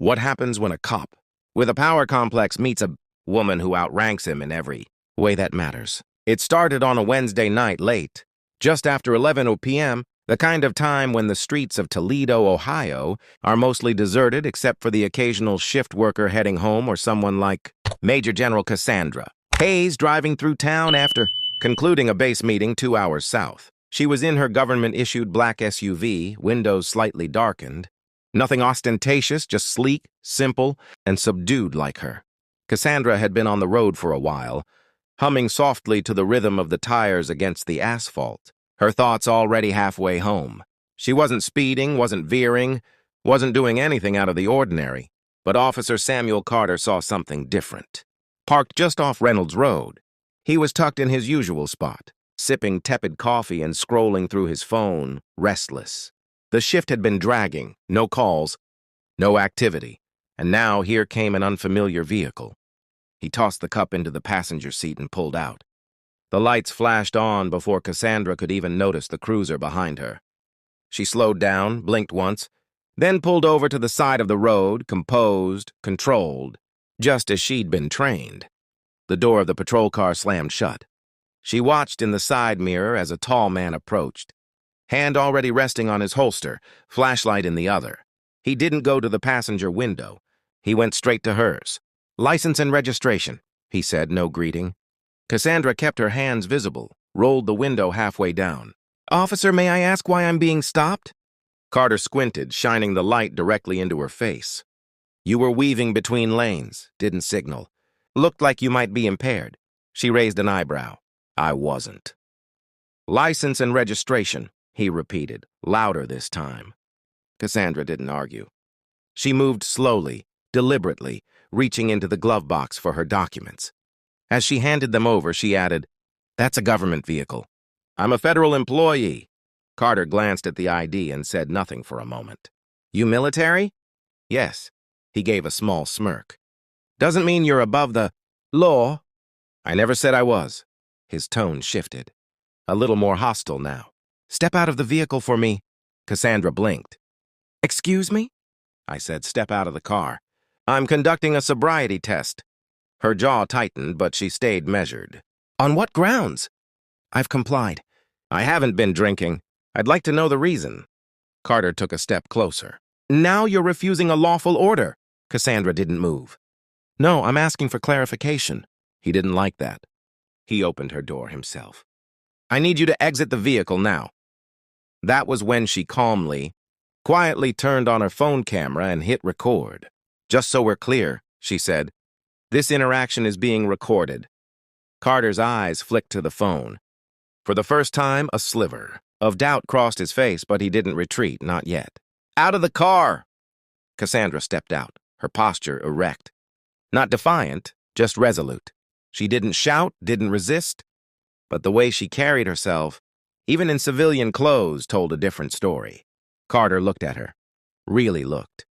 What happens when a cop with a power complex meets a woman who outranks him in every way that matters? It started on a Wednesday night late, just after 11 p.m., the kind of time when the streets of Toledo, Ohio, are mostly deserted except for the occasional shift worker heading home or someone like Major General Cassandra Hayes driving through town after concluding a base meeting 2 hours south. She was in her government-issued black SUV, windows slightly darkened. Nothing ostentatious, just sleek, simple, and subdued like her. Cassandra had been on the road for a while, humming softly to the rhythm of the tires against the asphalt, her thoughts already halfway home. She wasn't speeding, wasn't veering, wasn't doing anything out of the ordinary, but Officer Samuel Carter saw something different. Parked just off Reynolds Road, he was tucked in his usual spot, sipping tepid coffee and scrolling through his phone, restless. The shift had been dragging, no calls, no activity, and now here came an unfamiliar vehicle. He tossed the cup into the passenger seat and pulled out. The lights flashed on before Cassandra could even notice the cruiser behind her. She slowed down, blinked once, then pulled over to the side of the road, composed, controlled, just as she'd been trained. The door of the patrol car slammed shut. She watched in the side mirror as a tall man approached, hand already resting on his holster, flashlight in the other. He didn't go to the passenger window. He went straight to hers. "License and registration," he said, no greeting. Cassandra kept her hands visible, rolled the window halfway down. "Officer, may I ask why I'm being stopped?" Carter squinted, shining the light directly into her face. "You were weaving between lanes, didn't signal. Looked like you might be impaired." She raised an eyebrow. "I wasn't." "License and registration," he repeated, louder this time. Cassandra didn't argue. She moved slowly, deliberately, reaching into the glove box for her documents. As she handed them over, she added, "That's a government vehicle. I'm a federal employee." Carter glanced at the ID and said nothing for a moment. "You military?" "Yes." He gave a small smirk. "Doesn't mean you're above the law." "I never said I was." His tone shifted, a little more hostile now. "Step out of the vehicle for me." Cassandra blinked. "Excuse me?" I said, "Step out of the car. I'm conducting a sobriety test." Her jaw tightened, but she stayed measured. "On what grounds?" "I've complied." "I haven't been drinking. I'd like to know the reason." Carter took a step closer. "Now you're refusing a lawful order." Cassandra didn't move. "No, I'm asking for clarification." He didn't like that. He opened her door himself. "I need you to exit the vehicle now." That was when she calmly, quietly turned on her phone camera and hit record. "Just so we're clear," she said, "this interaction is being recorded." Carter's eyes flicked to the phone. For the first time, a sliver of doubt crossed his face, but he didn't retreat, not yet. "Out of the car!" Cassandra stepped out, her posture erect. Not defiant, just resolute. She didn't shout, didn't resist, but the way she carried herself, even in civilian clothes, told a different story. Carter looked at her, really looked.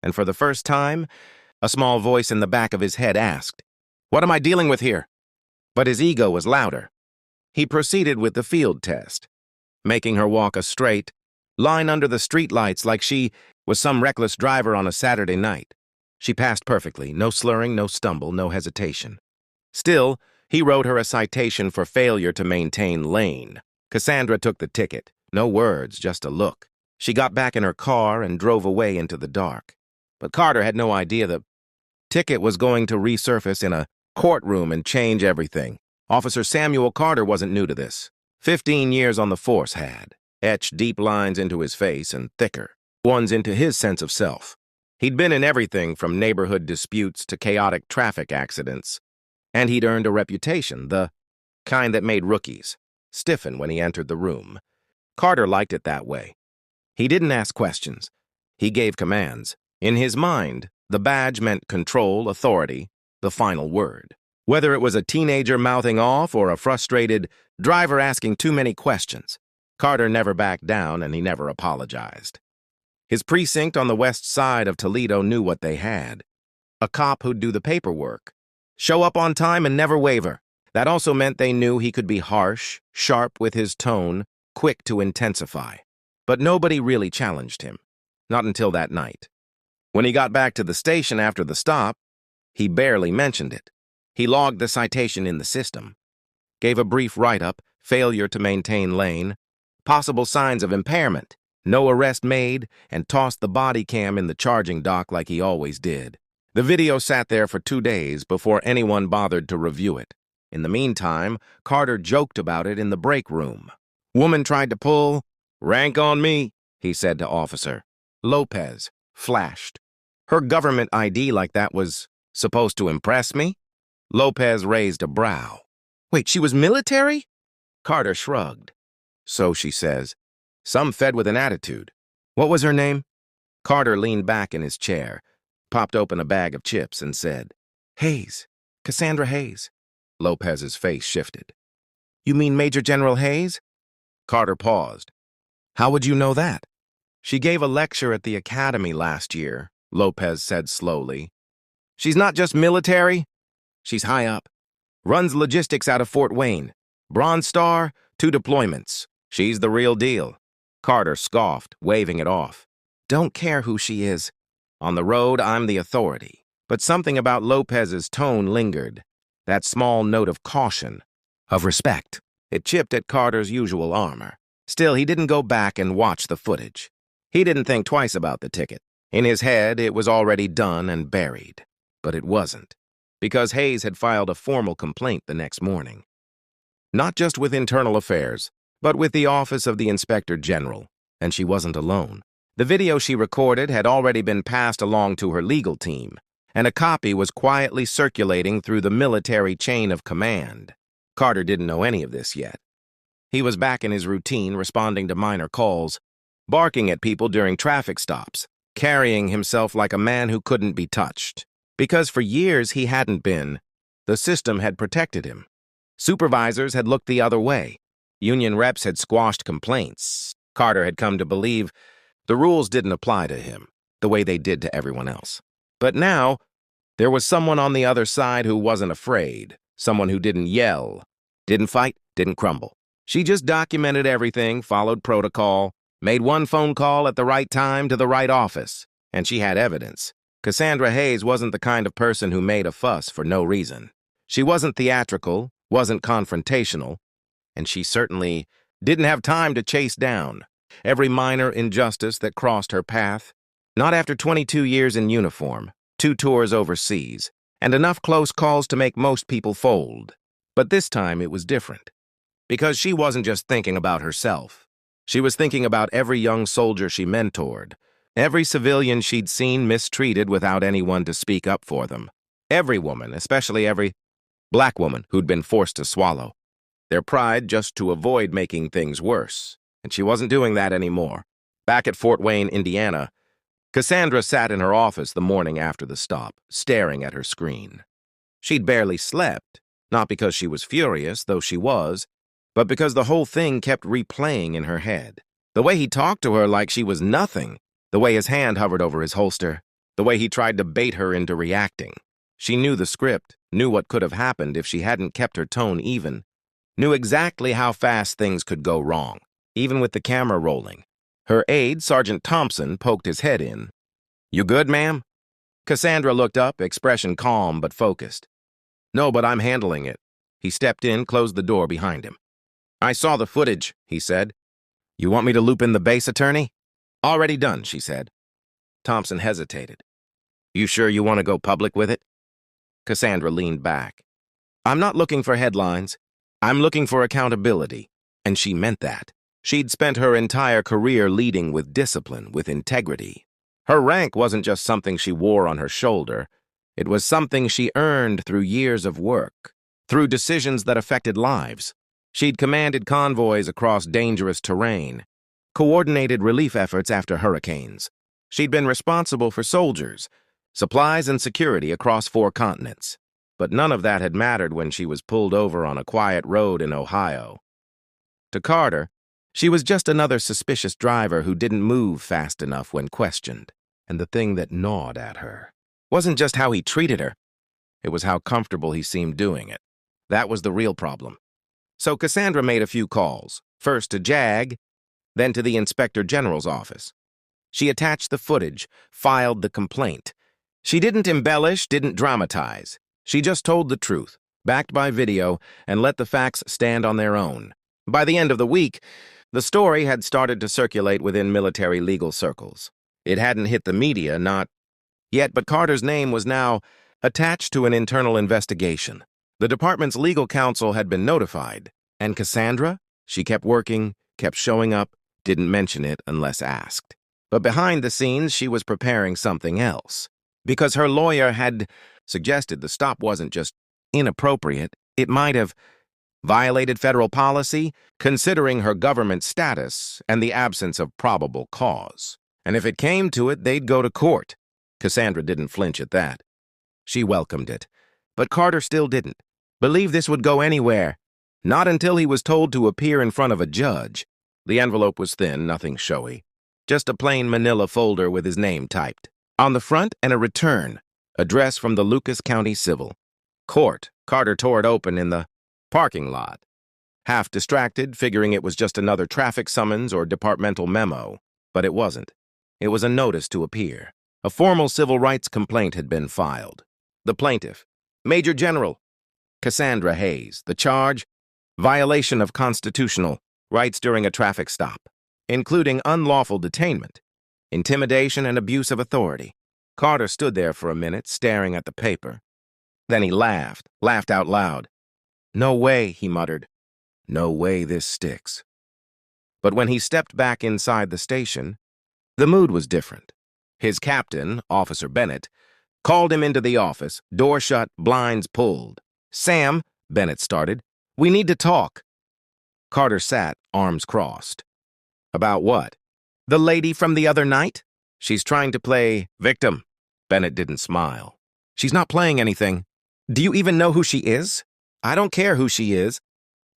And for the first time, a small voice in the back of his head asked, "What am I dealing with here?" But his ego was louder. He proceeded with the field test, making her walk a straight line under the streetlights like she was some reckless driver on a Saturday night. She passed perfectly, no slurring, no stumble, no hesitation. Still, he wrote her a citation for failure to maintain lane. Cassandra took the ticket, no words, just a look. She got back in her car and drove away into the dark. But Carter had no idea the ticket was going to resurface in a courtroom and change everything. Officer Samuel Carter wasn't new to this. 15 years on the force had etched deep lines into his face and thicker ones into his sense of self. He'd been in everything from neighborhood disputes to chaotic traffic accidents, and he'd earned a reputation, the kind that made rookies stiffen when he entered the room. Carter liked it that way. He didn't ask questions. He gave commands. In his mind, the badge meant control, authority, the final word. Whether it was a teenager mouthing off or a frustrated driver asking too many questions, Carter never backed down and he never apologized. His precinct on the west side of Toledo knew what they had. A cop who'd do the paperwork, show up on time and never waver. That also meant they knew he could be harsh, sharp with his tone, quick to intensify. But nobody really challenged him. Not until that night. When he got back to the station after the stop, he barely mentioned it. He logged the citation in the system, gave a brief write-up, failure to maintain lane, possible signs of impairment, no arrest made, and tossed the body cam in the charging dock like he always did. The video sat there for 2 days before anyone bothered to review it. In the meantime, Carter joked about it in the break room. Woman tried to pull. "Rank on me," he said to officer. Lopez flashed. Her government ID like that was supposed to impress me? Lopez raised a brow. Wait, she was military? Carter shrugged. So she says. Some fed with an attitude. What was her name? Carter leaned back in his chair, popped open a bag of chips, and said, Hayes. Cassandra Hayes. Lopez's face shifted. You mean Major General Hayes? Carter paused. How would you know that? She gave a lecture at the academy last year, Lopez said slowly. She's not just military. She's high up. Runs logistics out of Fort Wayne. Bronze Star, 2 deployments. She's the real deal. Carter scoffed, waving it off. Don't care who she is. On the road, I'm the authority. But something about Lopez's tone lingered. That small note of caution, of respect. It chipped at Carter's usual armor. Still, he didn't go back and watch the footage. He didn't think twice about the ticket. In his head, it was already done and buried. But it wasn't, because Hayes had filed a formal complaint the next morning. Not just with Internal Affairs, but with the Office of the Inspector General, and she wasn't alone. The video she recorded had already been passed along to her legal team, and a copy was quietly circulating through the military chain of command. Carter didn't know any of this yet. He was back in his routine, responding to minor calls, barking at people during traffic stops, carrying himself like a man who couldn't be touched. Because for years he hadn't been, the system had protected him. Supervisors had looked the other way. Union reps had squashed complaints. Carter had come to believe the rules didn't apply to him the way they did to everyone else. But now, there was someone on the other side who wasn't afraid, someone who didn't yell, didn't fight, didn't crumble. She just documented everything, followed protocol, made one phone call at the right time to the right office, and she had evidence. Cassandra Hayes wasn't the kind of person who made a fuss for no reason. She wasn't theatrical, wasn't confrontational, and she certainly didn't have time to chase down every minor injustice that crossed her path. Not after 22 years in uniform, 2 tours overseas, and enough close calls to make most people fold. But this time it was different, because she wasn't just thinking about herself. She was thinking about every young soldier she mentored, every civilian she'd seen mistreated without anyone to speak up for them, every woman, especially every black woman who'd been forced to swallow their pride just to avoid making things worse. And she wasn't doing that anymore. Back at Fort Wayne, Indiana, Cassandra sat in her office the morning after the stop, staring at her screen. She'd barely slept, not because she was furious, though she was, but because the whole thing kept replaying in her head. The way he talked to her like she was nothing, the way his hand hovered over his holster, the way he tried to bait her into reacting. She knew the script, knew what could have happened if she hadn't kept her tone even, knew exactly how fast things could go wrong, even with the camera rolling. Her aide, Sergeant Thompson, poked his head in. You good, ma'am? Cassandra looked up, expression calm but focused. No, but I'm handling it. He stepped in, closed the door behind him. I saw the footage, he said. You want me to loop in the base attorney? Already done, she said. Thompson hesitated. You sure you want to go public with it? Cassandra leaned back. I'm not looking for headlines. I'm looking for accountability. And she meant that. She'd spent her entire career leading with discipline, with integrity. Her rank wasn't just something she wore on her shoulder. It was something she earned through years of work, through decisions that affected lives. She'd commanded convoys across dangerous terrain, coordinated relief efforts after hurricanes. She'd been responsible for soldiers, supplies, and security across 4 continents. But none of that had mattered when she was pulled over on a quiet road in Ohio. To Carter, she was just another suspicious driver who didn't move fast enough when questioned. And the thing that gnawed at her wasn't just how he treated her. It was how comfortable he seemed doing it. That was the real problem. So Cassandra made a few calls, first to JAG, then to the Inspector General's office. She attached the footage, filed the complaint. She didn't embellish, didn't dramatize. She just told the truth, backed by video, and let the facts stand on their own. By the end of the week, the story had started to circulate within military legal circles. It hadn't hit the media, not yet, but Carter's name was now attached to an internal investigation. The department's legal counsel had been notified. And Cassandra? She kept working, kept showing up, didn't mention it unless asked. But behind the scenes, she was preparing something else. Because her lawyer had suggested the stop wasn't just inappropriate, it might have violated federal policy, considering her government status and the absence of probable cause. And if it came to it, they'd go to court. Cassandra didn't flinch at that. She welcomed it. But Carter still didn't believe this would go anywhere. Not until he was told to appear in front of a judge. The envelope was thin, nothing showy. Just a plain manila folder with his name typed. On the front, and a return, address from the Lucas County Civil Court. Carter tore it open in the parking lot, half distracted, figuring it was just another traffic summons or departmental memo. But it wasn't. It was a notice to appear. A formal civil rights complaint had been filed. The plaintiff, Major General Cassandra Hayes. The charge, violation of constitutional rights during a traffic stop, including unlawful detainment, intimidation, and abuse of authority. Carter stood there for a minute, staring at the paper. Then he laughed out loud. "No way," he muttered. "No way this sticks." But when he stepped back inside the station, the mood was different. His captain, Officer Bennett, called him into the office, door shut, blinds pulled. "Sam," Bennett started, "we need to talk." Carter sat, arms crossed. "About what?" "The lady from the other night? She's trying to play victim." Bennett didn't smile. "She's not playing anything. Do you even know who she is?" "I don't care who she is.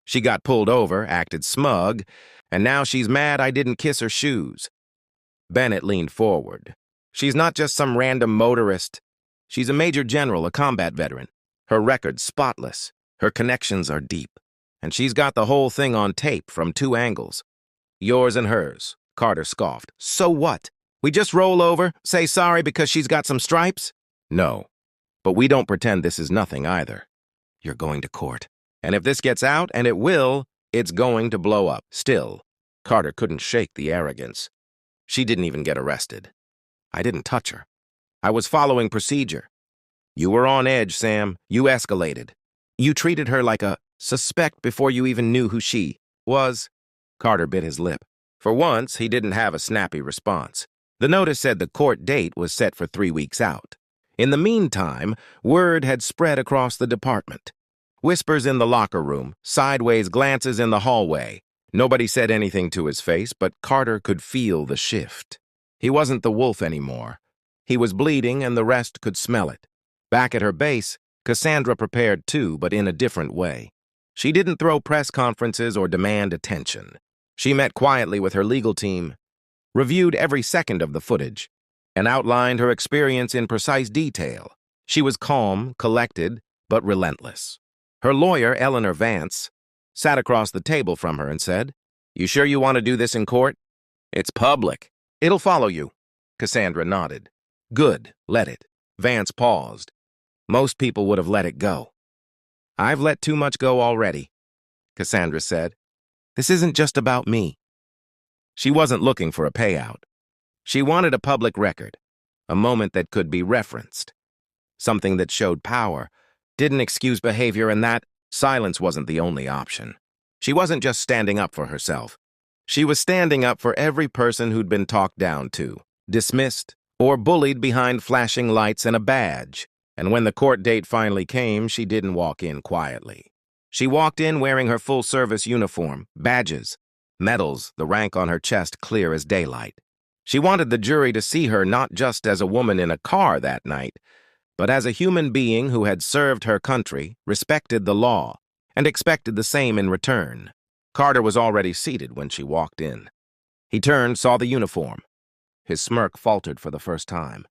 She got pulled over, acted smug, and now she's mad I didn't kiss her shoes." Bennett leaned forward. "She's not just some random motorist. She's a major general, a combat veteran. Her record's spotless. Her connections are deep. And she's got the whole thing on tape from 2 angles. Yours and hers." Carter scoffed. "So what? We just roll over, say sorry because she's got some stripes?" "No. But we don't pretend this is nothing either. You're going to court. And if this gets out, and it will, it's going to blow up." Still, Carter couldn't shake the arrogance. "She didn't even get arrested. I didn't touch her. I was following procedure. You were on edge, Sam. You escalated. You treated her like a suspect before you even knew who she was." Carter bit his lip. For once, he didn't have a snappy response. The notice said the court date was set for 3 weeks out. In the meantime, word had spread across the department. Whispers in the locker room, sideways glances in the hallway. Nobody said anything to his face, but Carter could feel the shift. He wasn't the wolf anymore. He was bleeding, and the rest could smell it. Back at her base, Cassandra prepared too, but in a different way. She didn't throw press conferences or demand attention. She met quietly with her legal team, reviewed every second of the footage, and outlined her experience in precise detail. She was calm, collected, but relentless. Her lawyer, Eleanor Vance, sat across the table from her and said, "You sure you want to do this in court? It's public. It'll follow you." Cassandra nodded. "Good, let it." Vance paused. "Most people would have let it go." "I've let too much go already," Cassandra said. "This isn't just about me." She wasn't looking for a payout. She wanted a public record, a moment that could be referenced, something that showed power, didn't excuse behavior, and that silence wasn't the only option. She wasn't just standing up for herself. She was standing up for every person who'd been talked down to, dismissed, or bullied behind flashing lights and a badge. And when the court date finally came, she didn't walk in quietly. She walked in wearing her full-service uniform, badges, medals, the rank on her chest clear as daylight. She wanted the jury to see her not just as a woman in a car that night, but as a human being who had served her country, respected the law, and expected the same in return. Carter was already seated when she walked in. He turned, saw the uniform. His smirk faltered for the first time.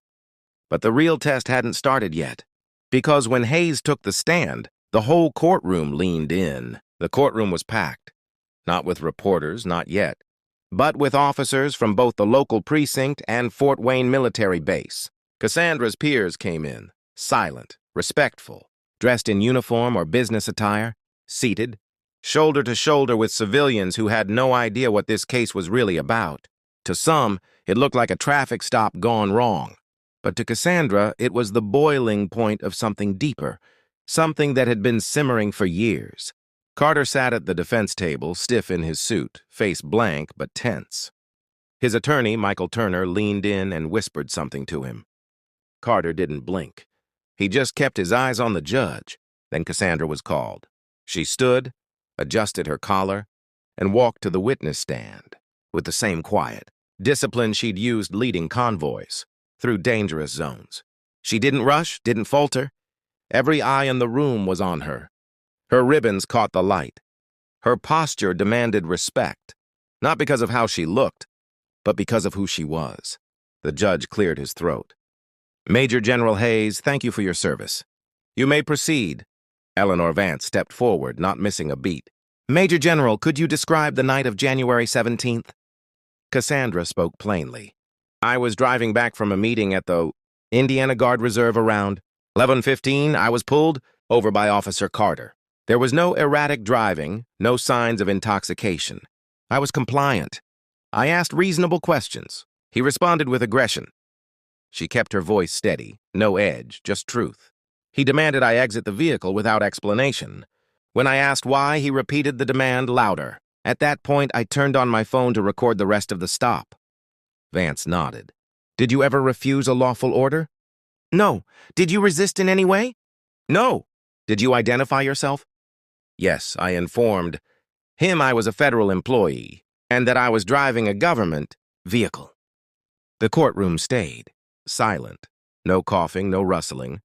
But the real test hadn't started yet, because when Hayes took the stand, the whole courtroom leaned in. The courtroom was packed. Not with reporters, not yet, but with officers from both the local precinct and Fort Wayne military base. Cassandra's peers came in, silent, respectful, dressed in uniform or business attire, seated, shoulder to shoulder with civilians who had no idea what this case was really about. To some, it looked like a traffic stop gone wrong. But to Cassandra, it was the boiling point of something deeper, something that had been simmering for years. Carter sat at the defense table, stiff in his suit, face blank but tense. His attorney, Michael Turner, leaned in and whispered something to him. Carter didn't blink. He just kept his eyes on the judge. Then Cassandra was called. She stood, adjusted her collar, and walked to the witness stand with the same quiet, discipline she'd used leading convoys through dangerous zones. She didn't rush, didn't falter. Every eye in the room was on her. Her ribbons caught the light. Her posture demanded respect, not because of how she looked, but because of who she was. The judge cleared his throat. Major General Hayes, thank you for your service. You may proceed. Eleanor Vance stepped forward, not missing a beat. Major General, could you describe the night of January 17th? Cassandra spoke plainly. I was driving back from a meeting at the Indiana Guard Reserve around 11:15. I was pulled over by Officer Carter. There was no erratic driving, no signs of intoxication. I was compliant. I asked reasonable questions. He responded with aggression. She kept her voice steady, no edge, just truth. He demanded I exit the vehicle without explanation. When I asked why, he repeated the demand louder. At that point, I turned on my phone to record the rest of the stop. Vance nodded. Did you ever refuse a lawful order? No. Did you resist in any way? No. Did you identify yourself? Yes, I informed him I was a federal employee and that I was driving a government vehicle. The courtroom stayed, silent. No coughing, no rustling.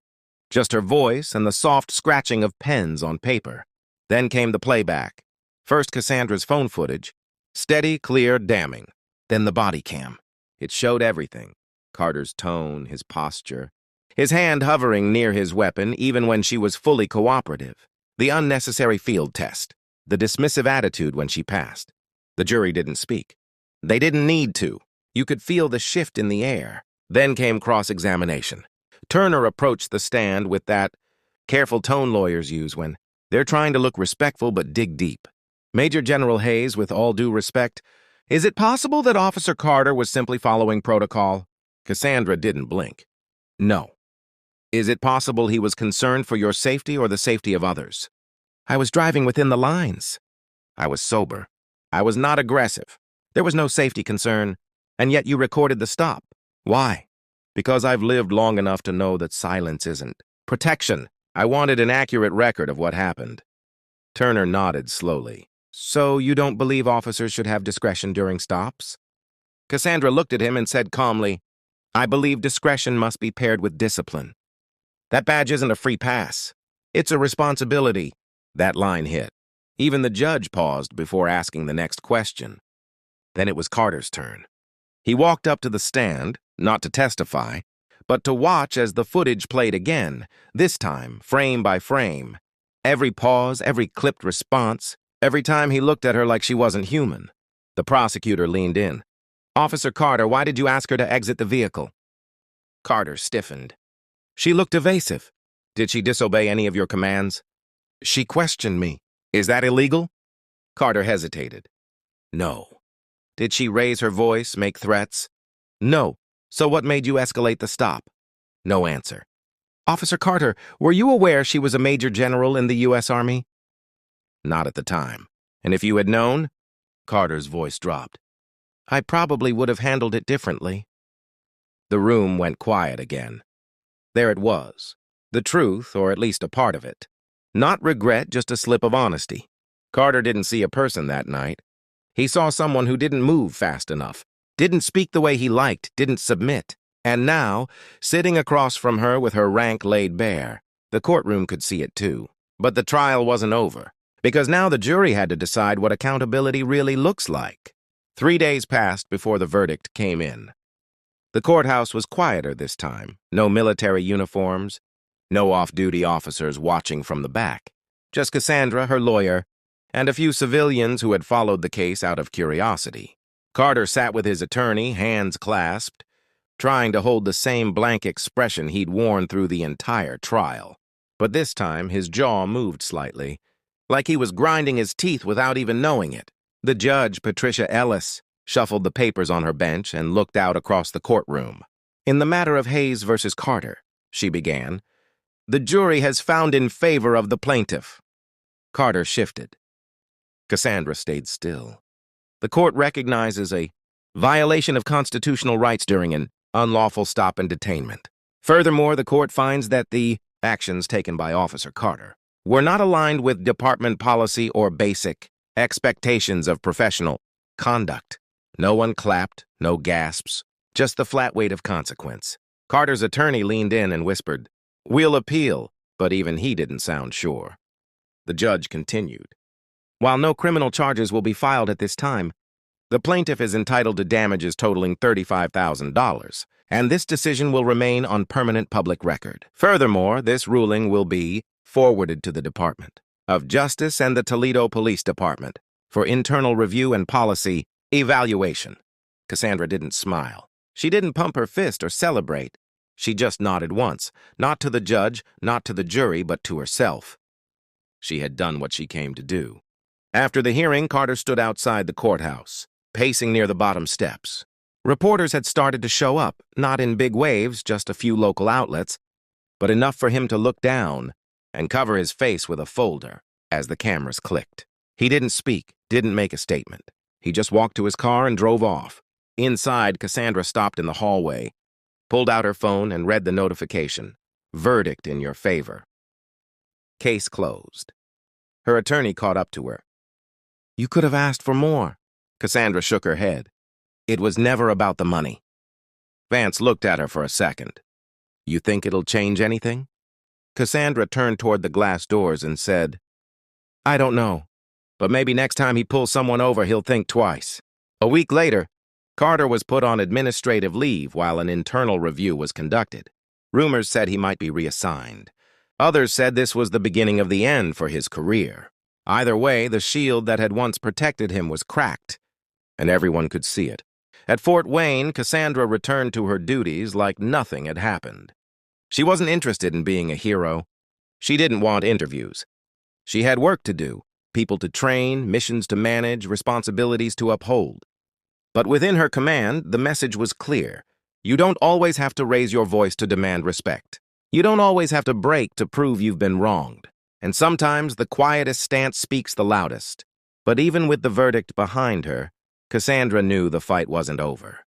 Just her voice and the soft scratching of pens on paper. Then came the playback. First Cassandra's phone footage. Steady, clear, damning. Then the body cam. It showed everything. Carter's tone, his posture. His hand hovering near his weapon even when she was fully cooperative. The unnecessary field test. The dismissive attitude when she passed. The jury didn't speak. They didn't need to. You could feel the shift in the air. Then came cross-examination. Turner approached the stand with that careful tone lawyers use when they're trying to look respectful but dig deep. Major General Hayes, with all due respect, is it possible that Officer Carter was simply following protocol? Cassandra didn't blink. No. Is it possible he was concerned for your safety or the safety of others? I was driving within the lines. I was sober. I was not aggressive. There was no safety concern, and yet you recorded the stop. Why? Because I've lived long enough to know that silence isn't protection. I wanted an accurate record of what happened. Turner nodded slowly. So you don't believe officers should have discretion during stops? Cassandra looked at him and said calmly, I believe discretion must be paired with discipline. That badge isn't a free pass. It's a responsibility. That line hit. Even the judge paused before asking the next question. Then it was Carter's turn. He walked up to the stand, not to testify, but to watch as the footage played again, this time, frame by frame. Every pause, every clipped response, every time he looked at her like she wasn't human. The prosecutor leaned in. Officer Carter, why did you ask her to exit the vehicle? Carter stiffened. She looked evasive. Did she disobey any of your commands? She questioned me. Is that illegal? Carter hesitated. No. Did she raise her voice, make threats? No. So what made you escalate the stop? No answer. Officer Carter, were you aware she was a major general in the U.S. Army? Not at the time. And if you had known? Carter's voice dropped. I probably would have handled it differently. The room went quiet again. There it was. The truth, or at least a part of it. Not regret, just a slip of honesty. Carter didn't see a person that night. He saw someone who didn't move fast enough, didn't speak the way he liked, didn't submit. And now, sitting across from her with her rank laid bare, the courtroom could see it too. But the trial wasn't over, because now the jury had to decide what accountability really looks like. 3 days passed before the verdict came in. The courthouse was quieter this time. No military uniforms, no off-duty officers watching from the back. Just Cassandra, her lawyer, and a few civilians who had followed the case out of curiosity. Carter sat with his attorney, hands clasped, trying to hold the same blank expression he'd worn through the entire trial. But this time, his jaw moved slightly, like he was grinding his teeth without even knowing it. The judge, Patricia Ellis, shuffled the papers on her bench and looked out across the courtroom. "In the matter of Hayes versus Carter," she began, "the jury has found in favor of the plaintiff." Carter shifted. Cassandra stayed still. "The court recognizes a violation of constitutional rights during an unlawful stop and detainment. Furthermore, the court finds that the actions taken by Officer Carter were not aligned with department policy or basic expectations of professional conduct." No one clapped, no gasps, just the flat weight of consequence. Carter's attorney leaned in and whispered, "We'll appeal," but even he didn't sound sure. The judge continued, "While no criminal charges will be filed at this time, the plaintiff is entitled to damages totaling $35,000, and this decision will remain on permanent public record. Furthermore, this ruling will be forwarded to the Department of Justice and the Toledo Police Department for internal review and policy evaluation." Cassandra didn't smile. She didn't pump her fist or celebrate. She just nodded once, not to the judge, not to the jury, but to herself. She had done what she came to do. After the hearing, Carter stood outside the courthouse, pacing near the bottom steps. Reporters had started to show up, not in big waves, just a few local outlets, but enough for him to look down and cover his face with a folder as the cameras clicked. He didn't speak, didn't make a statement. He just walked to his car and drove off. Inside, Cassandra stopped in the hallway, pulled out her phone, and read the notification. "Verdict in your favor. Case closed." Her attorney caught up to her. "You could have asked for more." Cassandra shook her head. "It was never about the money." Vance looked at her for a second. "You think it'll change anything?" Cassandra turned toward the glass doors and said, "I don't know, but maybe next time he pulls someone over, he'll think twice." A week later, Carter was put on administrative leave while an internal review was conducted. Rumors said he might be reassigned. Others said this was the beginning of the end for his career. Either way, the shield that had once protected him was cracked, and everyone could see it. At Fort Wayne, Cassandra returned to her duties like nothing had happened. She wasn't interested in being a hero. She didn't want interviews. She had work to do, people to train, missions to manage, responsibilities to uphold. But within her command, the message was clear. You don't always have to raise your voice to demand respect. You don't always have to break to prove you've been wronged. And sometimes the quietest stance speaks the loudest. But even with the verdict behind her, Cassandra knew the fight wasn't over.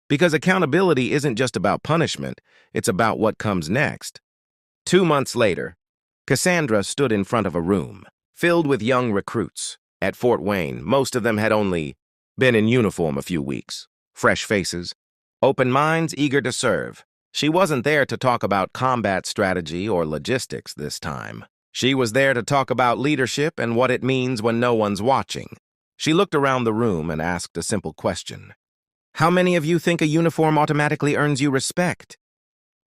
Because accountability isn't just about punishment, it's about what comes next. 2 months later, Cassandra stood in front of a room filled with young recruits. At Fort Wayne, most of them had only been in uniform a few weeks. Fresh faces, open minds eager to serve. She wasn't there to talk about combat strategy or logistics this time. She was there to talk about leadership and what it means when no one's watching. She looked around the room and asked a simple question. "How many of you think a uniform automatically earns you respect?"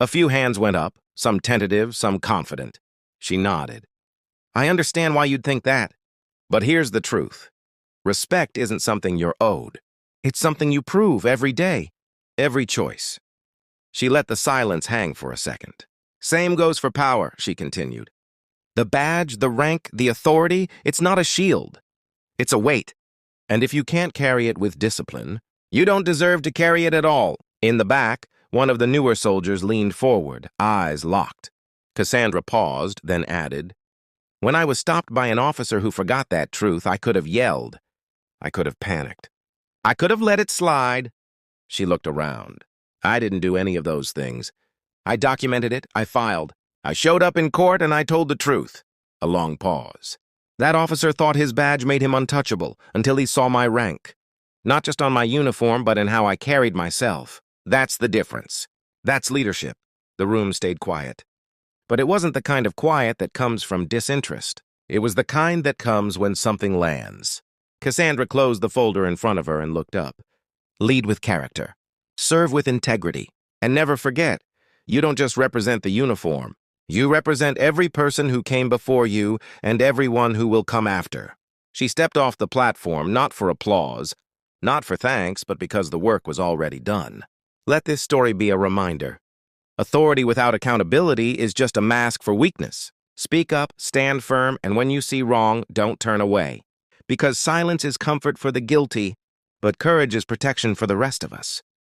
A few hands went up, some tentative, some confident. She nodded. "I understand why you'd think that. But here's the truth. Respect isn't something you're owed. It's something you prove every day, every choice." She let the silence hang for a second. "Same goes for power," she continued. "The badge, the rank, the authority, it's not a shield. It's a weight. And if you can't carry it with discipline, you don't deserve to carry it at all." In the back, one of the newer soldiers leaned forward, eyes locked. Cassandra paused, then added, "When I was stopped by an officer who forgot that truth, I could have yelled. I could have panicked. I could have let it slide." She looked around. "I didn't do any of those things. I documented it, I filed. I showed up in court and I told the truth." A long pause. "That officer thought his badge made him untouchable until he saw my rank. Not just on my uniform, but in how I carried myself. That's the difference. That's leadership." The room stayed quiet. But it wasn't the kind of quiet that comes from disinterest. It was the kind that comes when something lands. Cassandra closed the folder in front of her and looked up. "Lead with character. Serve with integrity. And never forget, you don't just represent the uniform. You represent every person who came before you and everyone who will come after." She stepped off the platform, not for applause, Not for thanks, but because the work was already done. Let this story be a reminder. Authority without accountability is just a mask for weakness. Speak up, stand firm, and when you see wrong, don't turn away. Because silence is comfort for the guilty, but courage is protection for the rest of us.